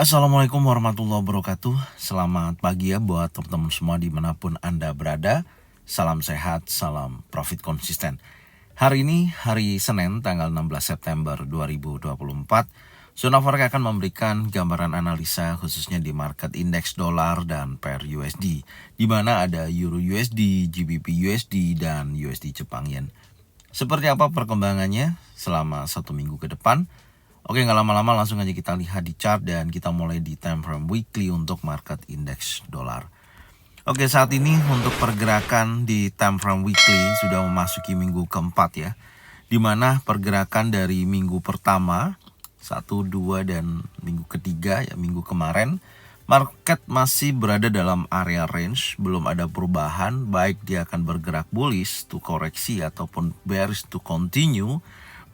Assalamualaikum warahmatullahi wabarakatuh. Selamat pagi ya buat teman-teman semua dimanapun Anda berada. Salam sehat, salam profit konsisten. Hari ini hari Senin tanggal 16 September 2024. Zona Forex akan memberikan gambaran analisa khususnya di market indeks dolar dan pair USD, di mana ada Euro USD, GBP USD, dan USD Jepang Yen. Seperti apa perkembangannya selama 1 minggu ke depan? Oke, nggak lama-lama langsung aja kita lihat di chart dan kita mulai di time frame weekly untuk market indeks dolar. Oke, saat ini untuk pergerakan di time frame weekly sudah memasuki minggu keempat ya, dimana pergerakan dari minggu pertama 1, 2, dan minggu ketiga ya, minggu kemarin market masih berada dalam area range, belum ada perubahan, baik dia akan bergerak bullish to koreksi ataupun bearish to continue,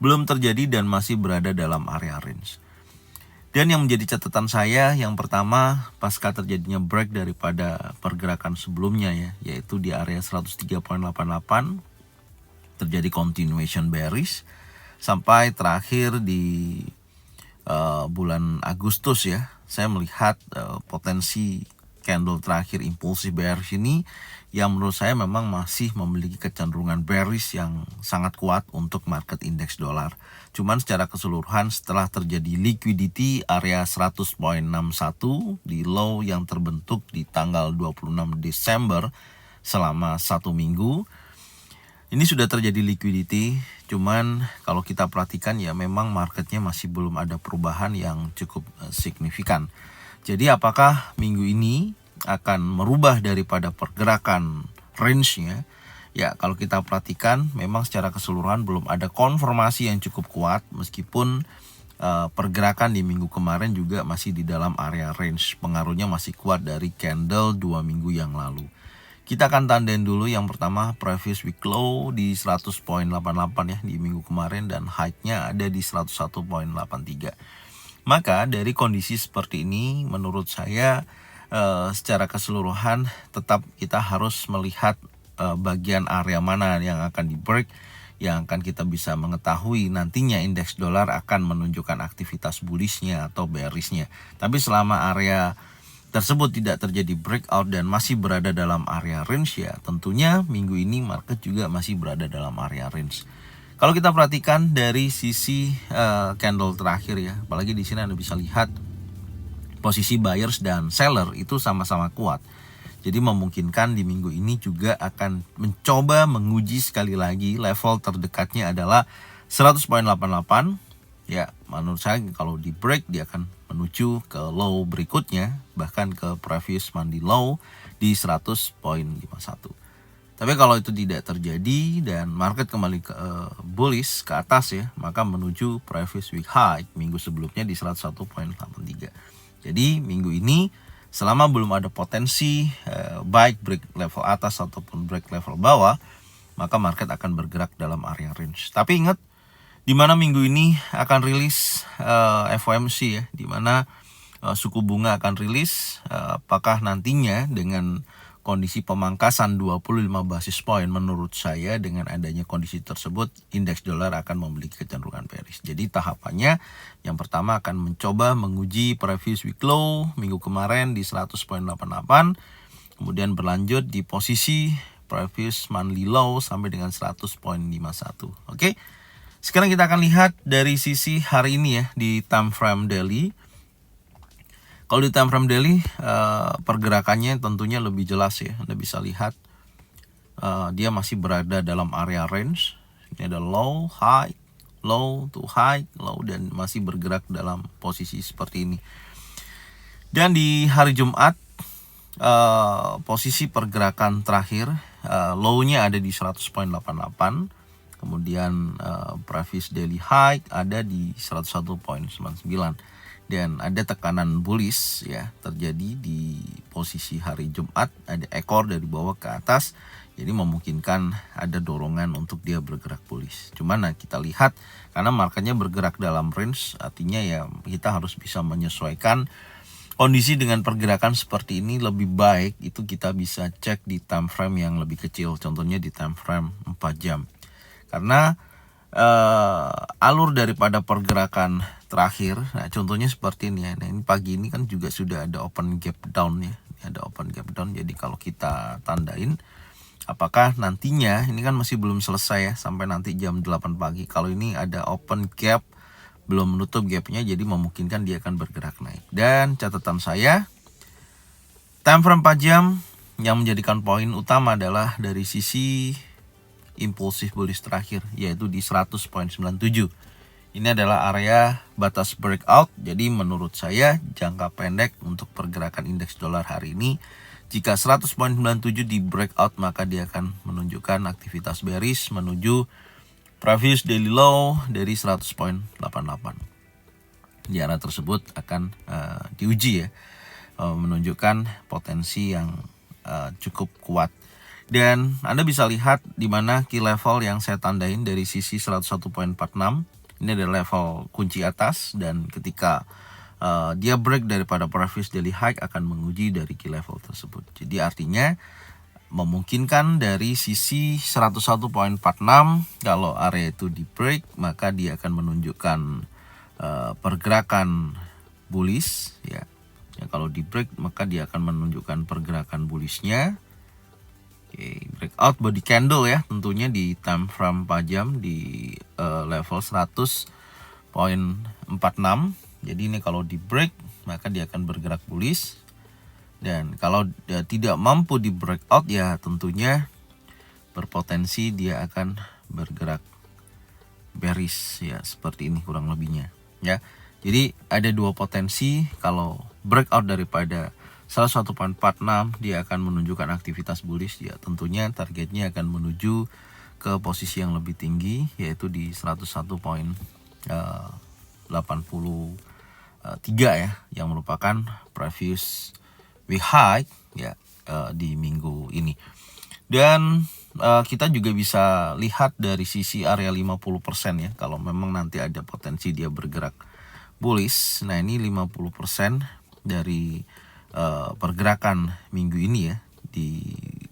belum terjadi dan masih berada dalam area range. Dan yang menjadi catatan saya, yang pertama pasca terjadinya break daripada pergerakan sebelumnya ya, yaitu di area 103.88 terjadi continuation bearish sampai terakhir di bulan Agustus ya. Saya melihat potensi candle terakhir impulsif bearish ini yang menurut saya memang masih memiliki kecenderungan bearish yang sangat kuat untuk market indeks dolar. Cuman secara keseluruhan setelah terjadi liquidity area 100.61 di low yang terbentuk di tanggal 26 Desember selama 1 minggu, ini sudah terjadi liquidity. Cuman kalau kita perhatikan ya memang marketnya masih belum ada perubahan yang cukup signifikan. Jadi apakah minggu ini akan merubah daripada pergerakan range-nya? Ya, kalau kita perhatikan memang secara keseluruhan belum ada konfirmasi yang cukup kuat, meskipun pergerakan di minggu kemarin juga masih di dalam area range. Pengaruhnya masih kuat dari candle 2 minggu yang lalu. Kita akan tandain dulu yang pertama previous week low di 100.88 ya di minggu kemarin, dan high-nya ada di 101.83. Maka dari kondisi seperti ini menurut saya secara keseluruhan tetap kita harus melihat bagian area mana yang akan di break, yang akan kita bisa mengetahui nantinya indeks dolar akan menunjukkan aktivitas bullishnya atau bearishnya. Tapi selama area tersebut tidak terjadi breakout dan masih berada dalam area range ya, tentunya minggu ini market juga masih berada dalam area range. Kalau kita perhatikan dari sisi candle terakhir ya, apalagi di sini Anda bisa lihat posisi buyers dan seller itu sama-sama kuat. Jadi memungkinkan di minggu ini juga akan mencoba menguji sekali lagi level terdekatnya adalah 100.88. Ya, menurut saya kalau di break dia akan menuju ke low berikutnya, bahkan ke previous monthly low di 100.51. Tapi kalau itu tidak terjadi dan market kembali ke bullish ke atas ya, maka menuju previous week high minggu sebelumnya di 101.83. Jadi minggu ini selama belum ada potensi baik break level atas ataupun break level bawah, maka market akan bergerak dalam area range. Tapi ingat, di mana minggu ini akan rilis FOMC ya, di mana suku bunga akan rilis. Apakah nantinya dengan kondisi pemangkasan 25 basis point, menurut saya dengan adanya kondisi tersebut indeks dolar akan memiliki kecenderungan bearish. Jadi tahapannya yang pertama akan mencoba menguji previous week low minggu kemarin di 100.88, kemudian berlanjut di posisi previous monthly low sampai dengan 100.51. Oke. Sekarang kita akan lihat dari sisi hari ini ya di time frame daily. Kalau di time frame daily pergerakannya tentunya lebih jelas ya. Anda bisa lihat dia masih berada dalam area range. Ini ada low, high, low to high, low, dan masih bergerak dalam posisi seperti ini. Dan di hari Jumat posisi pergerakan terakhir low-nya ada di 100.88. Kemudian previous daily high ada di 101.99. Dan ada tekanan bullish ya terjadi di posisi hari Jumat, ada ekor dari bawah ke atas, jadi memungkinkan ada dorongan untuk dia bergerak bullish. Cuman kita lihat karena marketnya bergerak dalam range, artinya ya kita harus bisa menyesuaikan kondisi dengan pergerakan seperti ini. Lebih baik itu kita bisa cek di time frame yang lebih kecil, contohnya di time frame 4 jam. Karena alur daripada pergerakan terakhir. Nah, contohnya seperti ini ya. Nah, ini pagi ini kan juga sudah ada open gap down ya. Ada open gap down. Jadi kalau kita tandain apakah nantinya ini kan masih belum selesai ya sampai nanti jam 8 pagi. Kalau ini ada open gap belum menutup gapnya, jadi memungkinkan dia akan bergerak naik. Dan catatan saya, time frame 4 jam yang menjadikan poin utama adalah dari sisi impulsif bullish terakhir, yaitu di 100.97. Ini adalah area batas breakout. Jadi menurut saya jangka pendek untuk pergerakan indeks dolar hari ini, jika 100.97 di breakout, maka dia akan menunjukkan aktivitas bearish menuju previous daily low dari 100.88. Di area tersebut akan diuji ya, menunjukkan potensi yang cukup kuat. Dan Anda bisa lihat di mana key level yang saya tandain dari sisi 101.46. Ini adalah level kunci atas, dan ketika dia break daripada previous daily high akan menguji dari key level tersebut. Jadi artinya memungkinkan dari sisi 101.46, kalau area itu di break maka dia akan menunjukkan pergerakan bullish ya. Kalau di break maka dia akan menunjukkan pergerakan bullishnya. Oke, breakout body candle ya, tentunya di time frame 4 jam di level 100.46. Jadi ini kalau di break maka dia akan bergerak bullish. Dan kalau dia tidak mampu di breakout ya tentunya berpotensi dia akan bergerak bearish ya, seperti ini kurang lebihnya ya. Jadi ada dua potensi, kalau breakout daripada 101.46 dia akan menunjukkan aktivitas bullish ya, tentunya targetnya akan menuju ke posisi yang lebih tinggi, yaitu di 101.83 ya, yang merupakan previous week high ya di minggu ini. Dan kita juga bisa lihat dari sisi area 50% ya, kalau memang nanti ada potensi dia bergerak bullish. Nah, ini 50% dari pergerakan minggu ini ya, di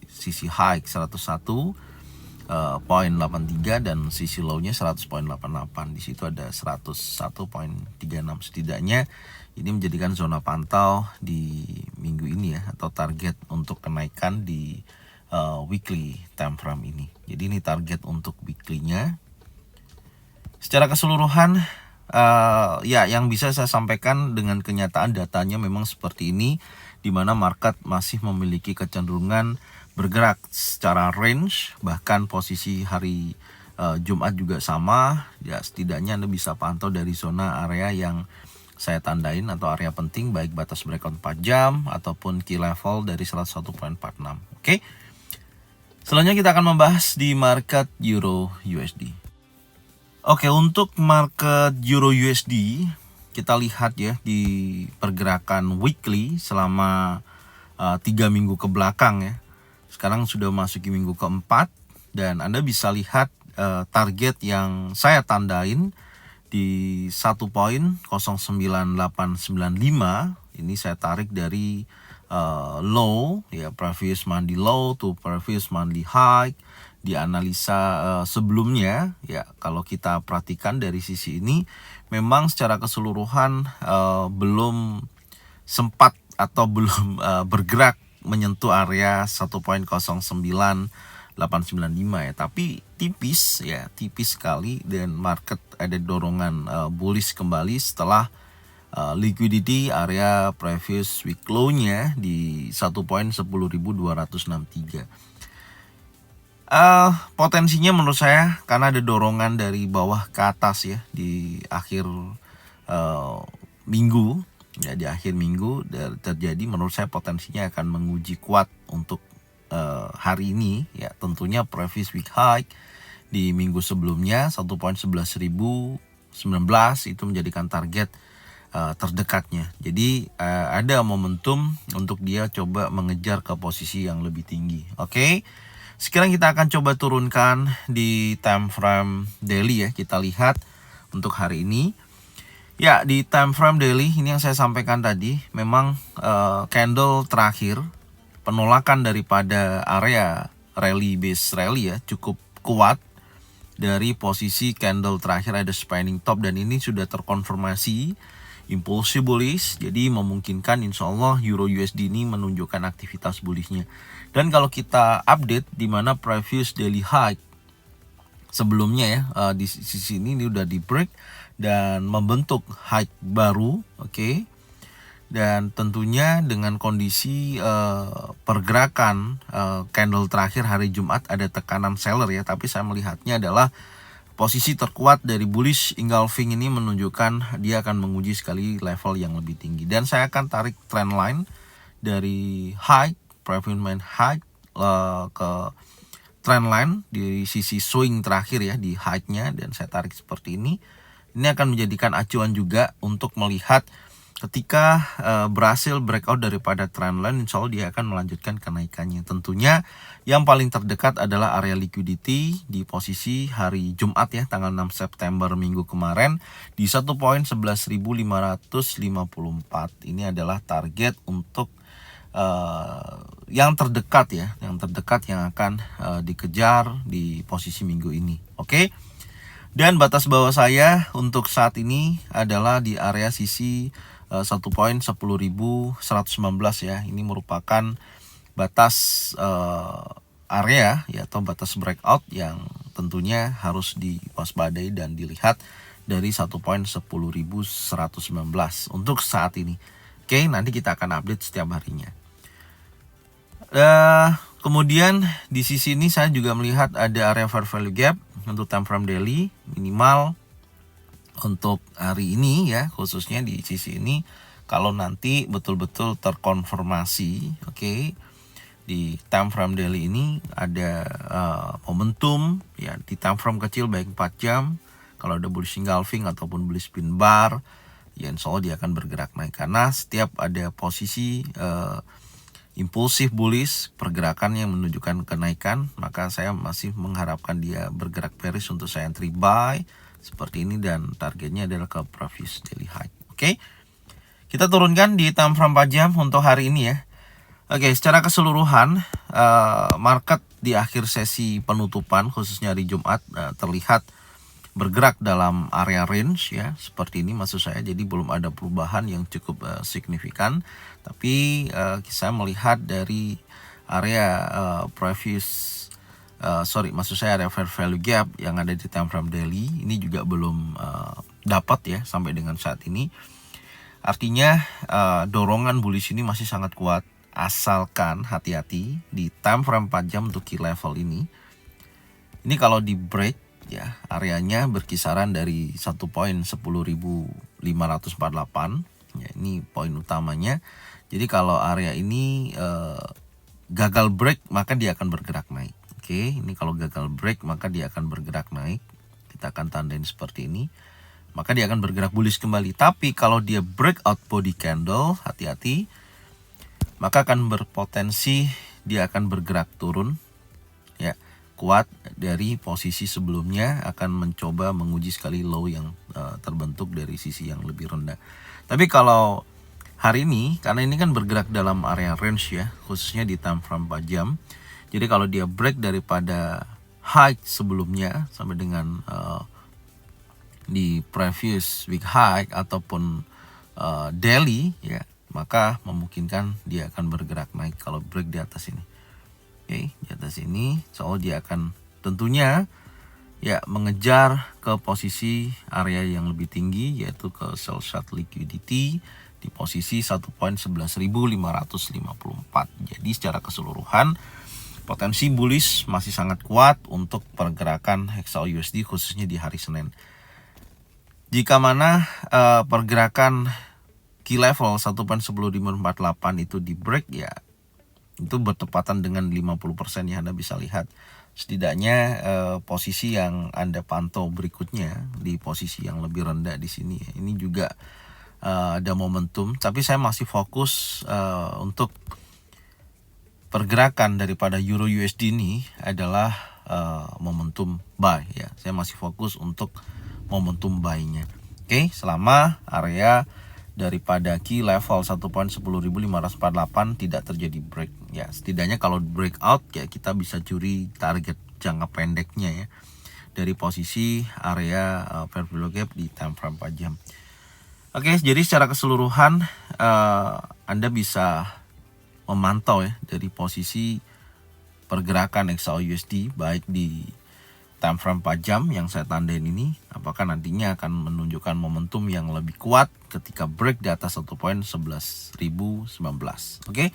sisi high 101.83 dan sisi low-nya 100.88. Di situ ada 101.36. Setidaknya ini menjadikan zona pantau di minggu ini ya, atau target untuk kenaikan di weekly time frame ini. Jadi ini target untuk weekly-nya. Secara keseluruhan ya yang bisa saya sampaikan dengan kenyataan datanya memang seperti ini, di mana market masih memiliki kecenderungan bergerak secara range, bahkan posisi hari Jumat juga sama ya. Setidaknya Anda bisa pantau dari zona area yang saya tandain atau area penting, baik batas breakout 4 jam ataupun key level dari 101.46. Oke. Selanjutnya kita akan membahas di market Euro USD. Oke, untuk market Euro USD kita lihat ya di pergerakan weekly selama 3 minggu ke belakang ya. Sekarang sudah memasuki minggu keempat, dan Anda bisa lihat target yang saya tandain di 1.09895. Ini saya tarik dari low ya, previous monthly low to previous monthly high. Di analisa sebelumnya ya, kalau kita perhatikan dari sisi ini memang secara keseluruhan belum sempat atau belum bergerak menyentuh area 1.09895 ya, tapi tipis ya, tipis sekali, dan market ada dorongan bullish kembali setelah liquidity area previous week low-nya di 1.10263. Potensinya menurut saya karena ada dorongan dari bawah ke atas ya di akhir minggu ya, di akhir minggu terjadi, menurut saya potensinya akan menguji kuat untuk hari ini ya. Tentunya previous week high di minggu sebelumnya 1.11019 itu menjadikan target terdekatnya. Jadi ada momentum untuk dia coba mengejar ke posisi yang lebih tinggi. Oke. Sekarang kita akan coba turunkan di time frame daily ya. Kita lihat untuk hari ini. Ya, di time frame daily ini yang saya sampaikan tadi, memang candle terakhir penolakan daripada area rally base rally ya cukup kuat, dari posisi candle terakhir ada spanning top, dan ini sudah terkonfirmasi impulsive bullish, jadi memungkinkan insya Allah Euro USD ini menunjukkan aktivitas bullishnya. Dan kalau kita update di mana previous daily high sebelumnya ya, di sisi ini udah di break dan membentuk high baru, oke. Dan tentunya dengan kondisi pergerakan candle terakhir hari Jumat ada tekanan seller ya, tapi saya melihatnya adalah posisi terkuat dari bullish engulfing ini menunjukkan dia akan menguji sekali level yang lebih tinggi. Dan saya akan tarik trend line dari high, previous main high ke trend line di sisi swing terakhir ya, di high-nya, dan saya tarik seperti ini. Ini akan menjadikan acuan juga untuk melihat ketika berhasil breakout daripada trend line, insya Allah dia akan melanjutkan kenaikannya. Tentunya yang paling terdekat adalah area liquidity di posisi hari Jumat ya, tanggal 6 September minggu kemarin di 1.11.554. Ini adalah target untuk yang terdekat ya, yang akan dikejar di posisi minggu ini. Oke. Dan batas bawah saya untuk saat ini adalah di area sisi 1.10.119 ya. Ini merupakan batas area ya, atau batas breakout yang tentunya harus diwaspadai dan dilihat dari 1.10.119 untuk saat ini. Oke, nanti kita akan update setiap harinya. Kemudian di sisi ini saya juga melihat ada area fair value gap untuk time frame daily minimal untuk hari ini ya, khususnya di sisi ini. Kalau nanti betul-betul terkonfirmasi, oke, di time frame daily ini ada momentum ya di time frame kecil baik 4 jam. Kalau ada bullish engulfing ataupun bullish pin bar, ya insya Allah dia akan bergerak naik, karena setiap ada posisi impulsif bullish, pergerakan yang menunjukkan kenaikan, maka saya masih mengharapkan dia bergerak bearish untuk saya entry buy seperti ini, dan targetnya adalah ke previous daily high. Oke. Kita turunkan di time frame 4 jam untuk hari ini ya. Oke, secara keseluruhan market di akhir sesi penutupan khususnya hari Jumat terlihat bergerak dalam area range ya, seperti ini maksud saya. Jadi belum ada perubahan yang cukup signifikan, tapi saya melihat dari area maksud saya area fair value gap yang ada di time frame daily ini juga belum dapat ya sampai dengan saat ini. Artinya dorongan bullish ini masih sangat kuat, asalkan hati-hati di time frame 4 jam untuk key level ini. Ini kalau di break ya, areanya berkisaran dari 1.10.548 ya, ini poin utamanya. Jadi kalau area ini gagal break, maka dia akan bergerak naik. Oke, ini kalau gagal break maka dia akan bergerak naik. Kita akan tandain seperti ini, maka dia akan bergerak bullish kembali. Tapi kalau dia breakout body candle, hati-hati, maka akan berpotensi dia akan bergerak turun ya, kuat dari posisi sebelumnya, akan mencoba menguji sekali low yang terbentuk dari sisi yang lebih rendah. Tapi kalau hari ini, karena ini kan bergerak dalam area range ya, khususnya di time frame 4 jam. Jadi kalau dia break daripada high sebelumnya sampai dengan di previous week high ataupun daily ya, maka memungkinkan dia akan bergerak naik kalau break di atas ini. Oke, di atas ini, soal dia akan tentunya ya mengejar ke posisi area yang lebih tinggi, yaitu ke sell short liquidity di posisi 1.11.554. Jadi secara keseluruhan potensi bullish masih sangat kuat untuk pergerakan XAU USD khususnya di hari Senin. Jika mana pergerakan key level 1.10.548 itu di break ya, itu bertepatan dengan 50% ya. Anda bisa lihat setidaknya posisi yang Anda pantau berikutnya di posisi yang lebih rendah di sini ya. Ini juga ada momentum, tapi saya masih fokus untuk pergerakan daripada Euro USD ini adalah momentum buy ya. Saya masih fokus untuk momentum buy-nya. Oke, selama area daripada key level 1.10.548 tidak terjadi break ya, setidaknya kalau breakout ya kita bisa curi target jangka pendeknya ya. dari posisi area fair value gap di time frame 4 jam. Oke, jadi secara keseluruhan Anda bisa memantau ya dari posisi pergerakan XAUUSD baik di time frame 4 jam yang saya tandain ini, apakah nantinya akan menunjukkan momentum yang lebih kuat ketika break di atas 1.11.019. Oke.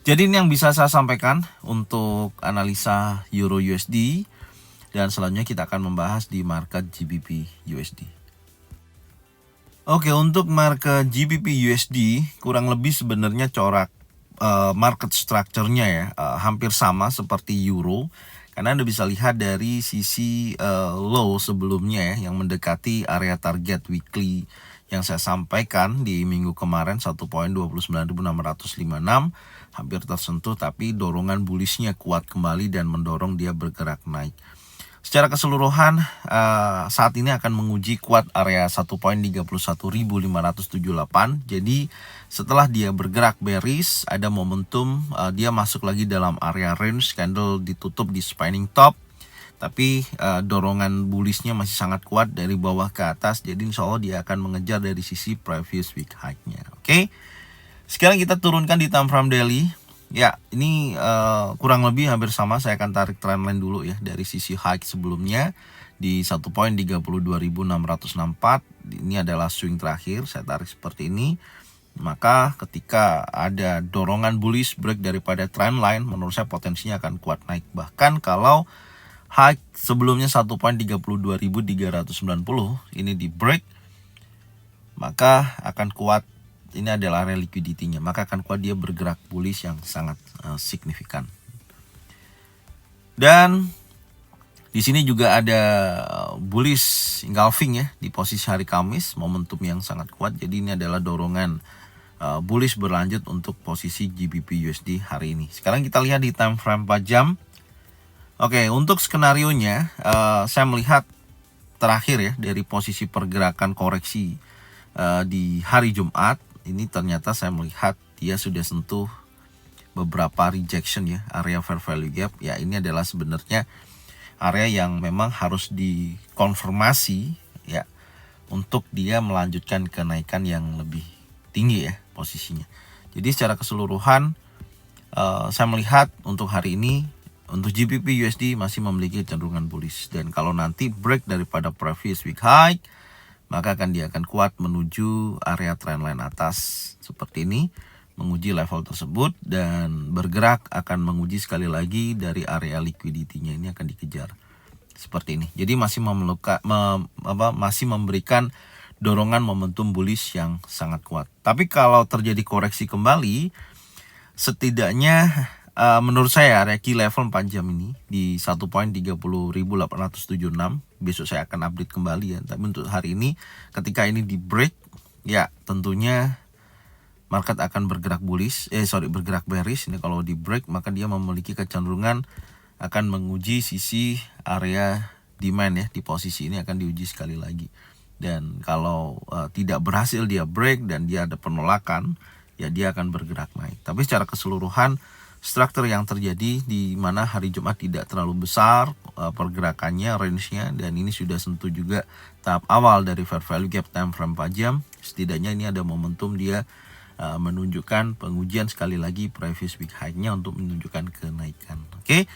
Jadi ini yang bisa saya sampaikan untuk analisa Euro USD, dan selanjutnya kita akan membahas di market GBP USD. Oke, untuk market GBP USD kurang lebih sebenarnya corak market structure-nya ya hampir sama seperti Euro. Karena Anda bisa lihat dari sisi low sebelumnya ya, yang mendekati area target weekly yang saya sampaikan di minggu kemarin 1.29.656 hampir tersentuh, tapi dorongan bullishnya kuat kembali dan mendorong dia bergerak naik. Secara keseluruhan saat ini akan menguji kuat area 1.31.578. Jadi setelah dia bergerak bearish, ada momentum dia masuk lagi dalam area range, candle ditutup di spinning top. Tapi dorongan bullishnya masih sangat kuat dari bawah ke atas. Jadi insya Allah dia akan mengejar dari sisi previous week high-nya. Oke. Sekarang kita turunkan di time frame daily. Ya, ini kurang lebih hampir sama. Saya akan tarik trendline dulu ya dari sisi high sebelumnya di 1.32.664. Ini adalah swing terakhir. Saya tarik seperti ini. Maka ketika ada dorongan bullish break daripada trendline, menurut saya potensinya akan kuat naik. Bahkan kalau high sebelumnya 1.32.390 ini di break, maka akan kuat. Ini adalah area liquidity-nya, maka akan kuat dia bergerak bullish yang sangat signifikan. Dan di sini juga ada bullish engulfing ya di posisi hari Kamis, momentum yang sangat kuat. Jadi ini adalah dorongan bullish berlanjut untuk posisi GBP USD hari ini. Sekarang kita lihat di time frame 4 jam. Oke, untuk skenarionya saya melihat terakhir ya dari posisi pergerakan koreksi di hari Jumat. Ini ternyata saya melihat dia sudah sentuh beberapa rejection ya, area fair value gap. Ya, ini adalah sebenarnya area yang memang harus dikonfirmasi ya untuk dia melanjutkan kenaikan yang lebih tinggi ya posisinya. Jadi secara keseluruhan saya melihat untuk hari ini untuk GBP USD masih memiliki cenderungan bullish, dan kalau nanti break daripada previous week high, maka dia akan kuat menuju area trendline atas seperti ini, menguji level tersebut dan bergerak akan menguji sekali lagi dari area liquidity-nya, ini akan dikejar seperti ini. Jadi masih masih memberikan dorongan momentum bullish yang sangat kuat. Tapi kalau terjadi koreksi kembali, setidaknya menurut saya area key level 4 jam ini di 1.30.876. Besok saya akan update kembali ya. Tapi untuk hari ini ketika ini di break, ya tentunya market akan bergerak bullish, bergerak bearish. Ini kalau di break maka dia memiliki kecenderungan akan menguji sisi area demand ya, di posisi ini akan diuji sekali lagi. Dan kalau tidak berhasil dia break dan dia ada penolakan, ya dia akan bergerak naik. Tapi secara keseluruhan struktur yang terjadi di mana hari Jumat tidak terlalu besar pergerakannya, range-nya, dan ini sudah sentuh juga tahap awal dari fair value gap time frame 4 jam. Setidaknya ini ada momentum dia menunjukkan pengujian sekali lagi previous week high-nya untuk menunjukkan kenaikan. Oke.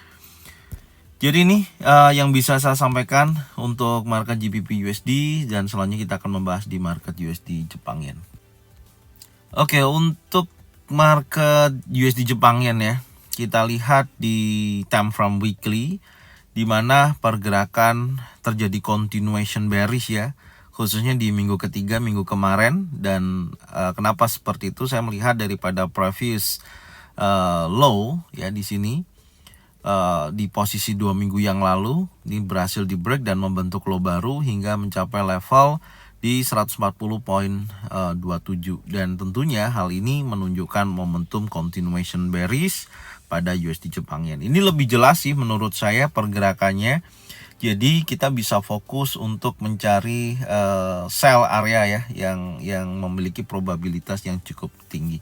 Jadi ini yang bisa saya sampaikan untuk market GBP USD, dan selanjutnya kita akan membahas di market USD Jepang Yen. Oke, untuk market USD Jepang Yen ya, kita lihat di time frame weekly di mana pergerakan terjadi continuation bearish ya, khususnya di minggu ketiga minggu kemarin. Dan kenapa seperti itu? Saya melihat daripada previous low ya di sini di posisi 2 minggu yang lalu ini berhasil di break dan membentuk low baru hingga mencapai level di 140.27, dan tentunya hal ini menunjukkan momentum continuation bearish pada USD Jepang Yen. Ini lebih jelas sih menurut saya pergerakannya. Jadi kita bisa fokus untuk mencari sell area ya yang memiliki probabilitas yang cukup tinggi.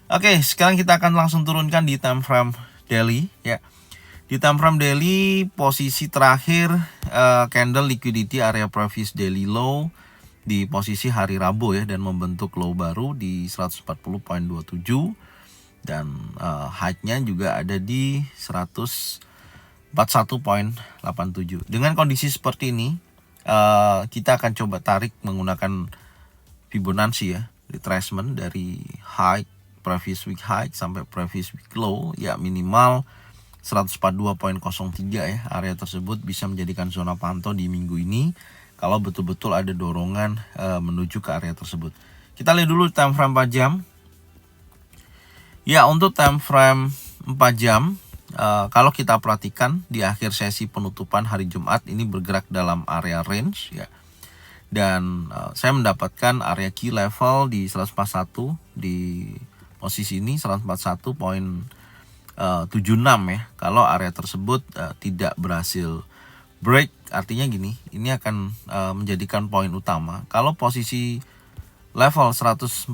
Oke, sekarang kita akan langsung turunkan di time frame daily ya. Di time frame daily, posisi terakhir candle liquidity area previous daily low di posisi hari Rabu ya, dan membentuk low baru di 140.27 dan high-nya juga ada di 141.87. Dengan kondisi seperti ini, kita akan coba tarik menggunakan Fibonacci ya, retracement dari high previous week high sampai previous week low ya, minimal 142.03 ya. Area tersebut bisa menjadikan zona pantau di minggu ini kalau betul-betul ada dorongan menuju ke area tersebut. Kita lihat dulu time frame 4 jam. Ya, untuk time frame 4 jam, kalau kita perhatikan di akhir sesi penutupan hari Jumat ini bergerak dalam area range ya. Dan saya mendapatkan area key level di 141 di posisi ini 141.76 ya. Kalau area tersebut tidak berhasil break, artinya gini, ini akan menjadikan poin utama. Kalau posisi level 141.76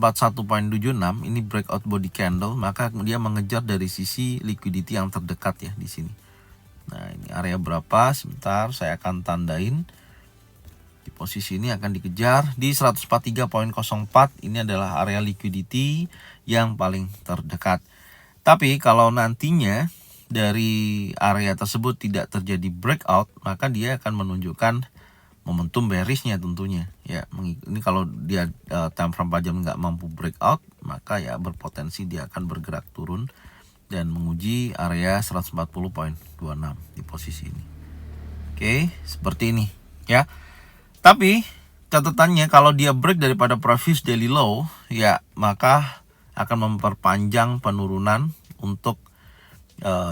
ini breakout body candle, maka dia mengejar dari sisi liquidity yang terdekat ya di sini. Nah, ini area berapa? Sebentar, saya akan tandain. Di posisi ini akan dikejar di 143.04. Ini adalah area liquidity yang paling terdekat. Tapi kalau nantinya dari area tersebut tidak terjadi breakout, maka dia akan menunjukkan momentum bearishnya tentunya ya. Ini kalau dia time frame 4 jam nggak mampu breakout, maka ya berpotensi dia akan bergerak turun dan menguji area 140.26 di posisi ini. Oke, seperti ini ya. Tapi catatannya kalau dia break daripada previous daily low ya, maka akan memperpanjang penurunan untuk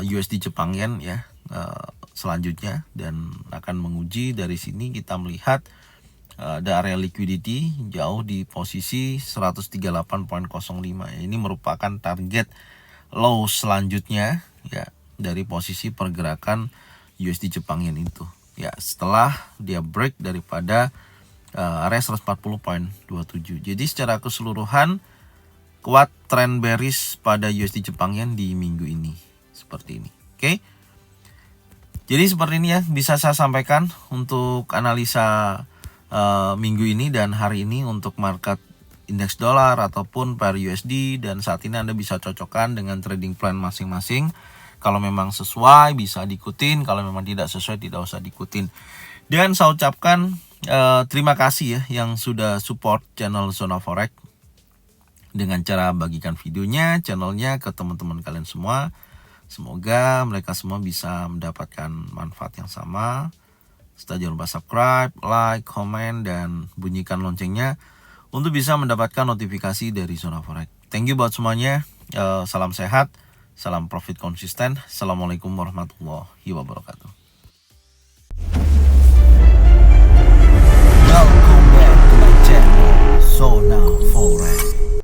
USD Jepang Yen ya selanjutnya, dan akan menguji dari sini. Kita melihat ada area liquidity jauh di posisi 138.05. Ini merupakan target low selanjutnya ya dari posisi pergerakan USD Jepang Yen itu ya, setelah dia break daripada area 140.27. Jadi secara keseluruhan kuat trend bearish pada USD Jepang Yen di minggu ini seperti ini. Oke. Jadi seperti ini ya bisa saya sampaikan untuk analisa minggu ini dan hari ini untuk market indeks dolar ataupun pair USD, dan saat ini Anda bisa cocokkan dengan trading plan masing-masing. Kalau memang sesuai bisa diikutin, kalau memang tidak sesuai tidak usah diikutin. Dan saya ucapkan terima kasih ya yang sudah support channel Zona Forex dengan cara bagikan videonya, channelnya ke teman-teman kalian semua. Semoga mereka semua bisa mendapatkan manfaat yang sama. Jangan lupa subscribe, like, komen, dan bunyikan loncengnya untuk bisa mendapatkan notifikasi dari Zona Forex. Thank you buat semuanya. Salam sehat, salam profit konsisten. Assalamualaikum warahmatullahi wabarakatuh.